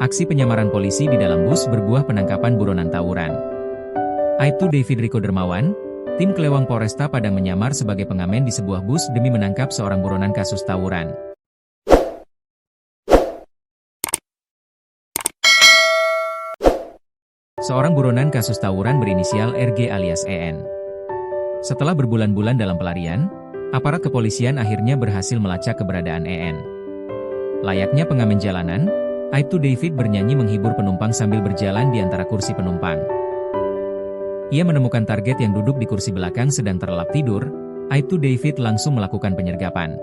Aksi penyamaran polisi di dalam bus berbuah penangkapan buronan tawuran. Aibtu David Riko Dermawan, tim Kelewang Polresta Padang menyamar sebagai pengamen di sebuah bus demi menangkap seorang buronan kasus tawuran. Seorang buronan kasus tawuran berinisial RG alias EN. Setelah berbulan-bulan dalam pelarian, aparat kepolisian akhirnya berhasil melacak keberadaan EN. Layaknya pengamen jalanan, Aibtu David bernyanyi menghibur penumpang sambil berjalan di antara kursi penumpang. Ia menemukan target yang duduk di kursi belakang sedang terlelap tidur. Aibtu David langsung melakukan penyergapan.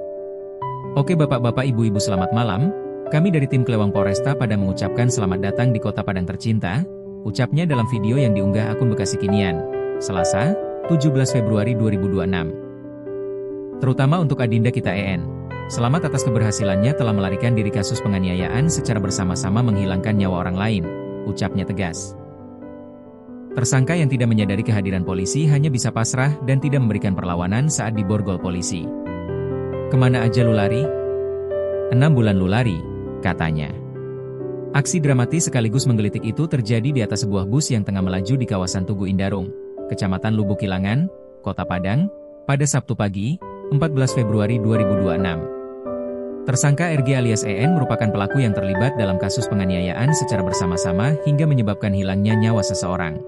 Oke bapak-bapak ibu-ibu selamat malam, kami dari tim Kelewang Polresta Padang mengucapkan selamat datang di kota Padang tercinta, ucapnya dalam video yang diunggah akun Bekasi Kinian, Selasa, 17 Februari 2026. Terutama untuk adinda kita EN. Selamat atas keberhasilannya telah melarikan diri kasus penganiayaan secara bersama-sama menghilangkan nyawa orang lain, ucapnya tegas. Tersangka yang tidak menyadari kehadiran polisi hanya bisa pasrah dan tidak memberikan perlawanan saat diborgol polisi. Kemana aja lu lari? 6 bulan lu lari, katanya. Aksi dramatis sekaligus menggelitik itu terjadi di atas sebuah bus yang tengah melaju di kawasan Tugu Indarung, Kecamatan Lubuk Kilangan, Kota Padang, pada Sabtu pagi, 14 Februari 2026. Tersangka RG alias EN merupakan pelaku yang terlibat dalam kasus penganiayaan secara bersama-sama hingga menyebabkan hilangnya nyawa seseorang.